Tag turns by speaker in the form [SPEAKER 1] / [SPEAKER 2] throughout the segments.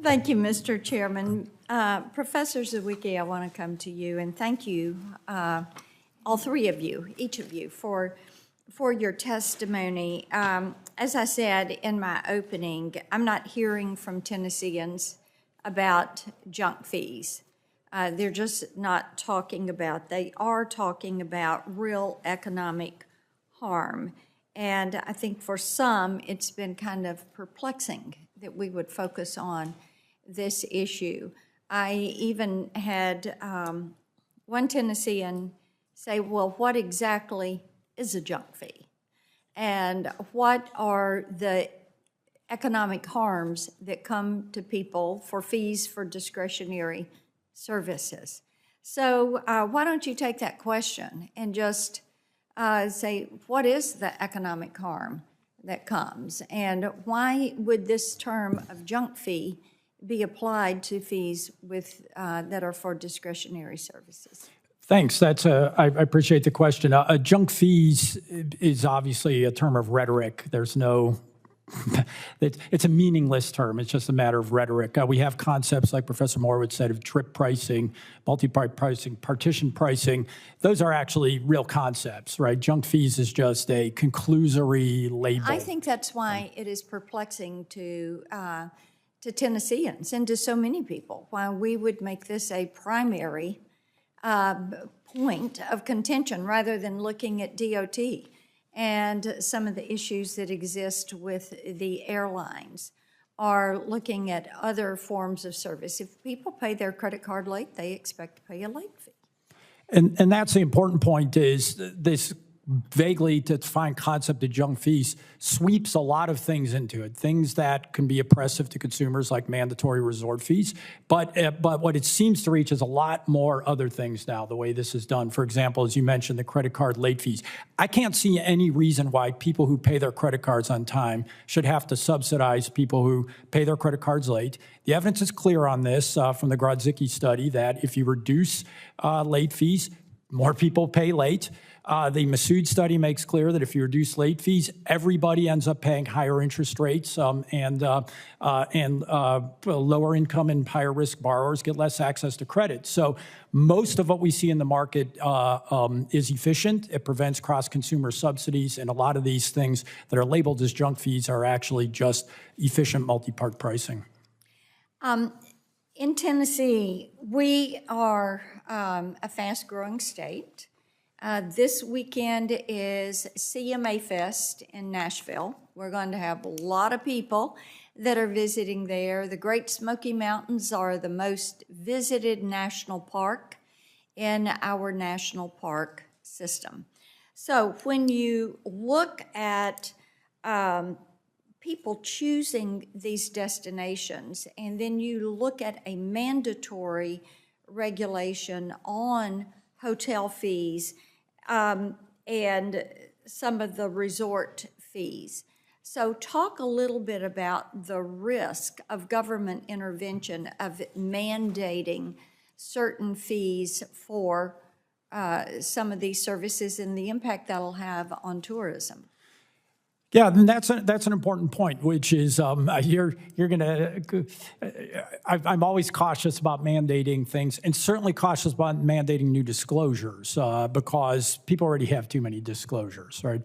[SPEAKER 1] Thank you, Mr. Chairman. Professor Zawicki, I want to come to you and thank you, all three of you, each of you, for your testimony. As I said in my opening, I'm not hearing from Tennesseans about junk fees. They're just not talking about, they are talking about real economic harm. And I think for some, it's been kind of perplexing that we would focus on this issue. I even had one Tennessean say, well, what exactly is a junk fee? And what are the economic harms that come to people for fees for discretionary services? So why don't you take that question and just say, what is the economic harm that comes? And why would this term of junk fee be applied to fees with, that are for discretionary services?
[SPEAKER 2] Thanks. I appreciate the question. Junk fees is obviously a term of rhetoric. There's no, it's a meaningless term. It's just a matter of rhetoric. We have concepts like Professor Morowitz said of trip pricing, multi-part pricing, partition pricing. Those are actually real concepts, right? Junk fees is just a conclusory label.
[SPEAKER 1] I think that's why it is perplexing to Tennesseans and to so many people, why we would make this a primary point of contention rather than looking at DOT and some of the issues that exist with the airlines, or looking at other forms of service. If people pay their credit card late, they expect to pay a late fee.
[SPEAKER 2] And that's the important point, is this vaguely defined concept of junk fees sweeps a lot of things into it, things that can be oppressive to consumers like mandatory resort fees. But what it seems to reach is a lot more other things now, the way this is done. For example, as you mentioned, the credit card late fees. I can't see any reason why people who pay their credit cards on time should have to subsidize people who pay their credit cards late. The evidence is clear on this from the Grodzicki study that if you reduce late fees, more people pay late. The Massoud study makes clear that if you reduce late fees, everybody ends up paying higher interest rates, and lower income and higher risk borrowers get less access to credit. So most of what we see in the market is efficient. It prevents cross-consumer subsidies, and a lot of these things that are labeled as junk fees are actually just efficient multi-part pricing.
[SPEAKER 1] In Tennessee, we are a fast-growing state. This weekend is CMA Fest in Nashville. We're going to have a lot of people that are visiting there. The Great Smoky Mountains are the most visited national park in our national park system. So when you look at people choosing these destinations, and then you look at a mandatory regulation on hotel fees and some of the resort fees. So talk a little bit about the risk of government intervention, of mandating certain fees for some of these services and the impact that'll have on tourism.
[SPEAKER 2] Yeah, and that's an important point, which is you're gonna. I'm always cautious about mandating things, and certainly cautious about mandating new disclosures because people already have too many disclosures, right?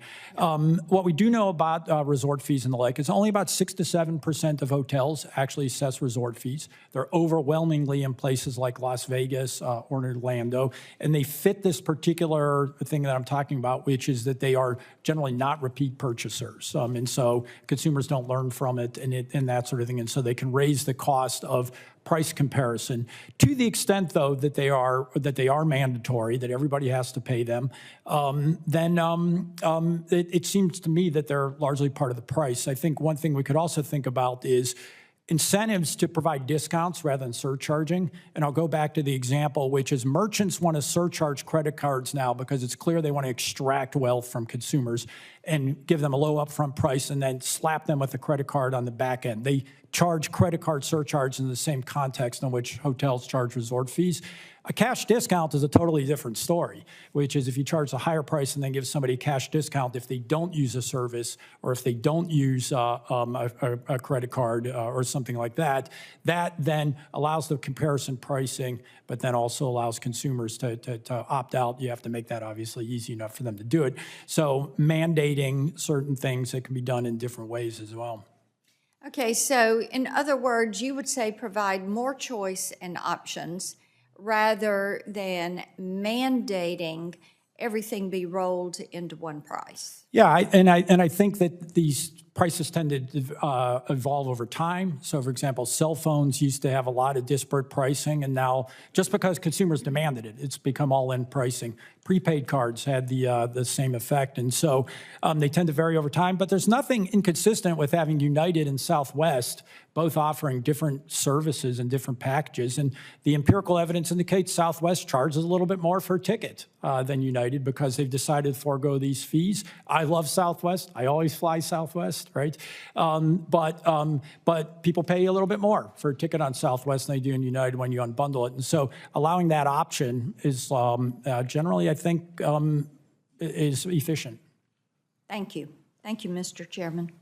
[SPEAKER 2] What we do know about resort fees and the like is only about 6 to 7% of hotels actually assess resort fees. They're overwhelmingly in places like Las Vegas or Orlando, and they fit this particular thing that I'm talking about, which is that they are generally not repeat purchasers. And so consumers don't learn from it and that sort of thing. And so they can raise the cost of price comparison to the extent, though, that they are mandatory, that everybody has to pay them. It seems to me that they're largely part of the price. I think one thing we could also think about is incentives to provide discounts rather than surcharging. And I'll go back to the example, which is merchants want to surcharge credit cards now because it's clear they want to extract wealth from consumers and give them a low upfront price and then slap them with a credit card on the back end. They charge credit card surcharge in the same context in which hotels charge resort fees. A cash discount is a totally different story, which is if you charge a higher price and then give somebody a cash discount if they don't use a service or if they don't use a credit card or something like that, that then allows the comparison pricing, but then also allows consumers to opt out. You have to make that obviously easy enough for them to do it. So mandating certain things that can be done in different ways as well.
[SPEAKER 1] Okay, so in other words, you would say provide more choice and options rather than mandating everything be rolled into one price.
[SPEAKER 2] Yeah, I think that these prices tend to evolve over time. So, for example, cell phones used to have a lot of disparate pricing, and now just because consumers demanded it, it's become all-in pricing. Prepaid cards had the same effect, and so they tend to vary over time. But there's nothing inconsistent with having United and Southwest both offering different services and different packages. And the empirical evidence indicates Southwest charges a little bit more for a ticket than United because they've decided to forego these fees. I love Southwest. I always fly Southwest, right? But people pay a little bit more for a ticket on Southwest than they do in United when you unbundle it. And so allowing that option is generally, I think, is efficient.
[SPEAKER 1] Thank you. Thank you, Mr. Chairman.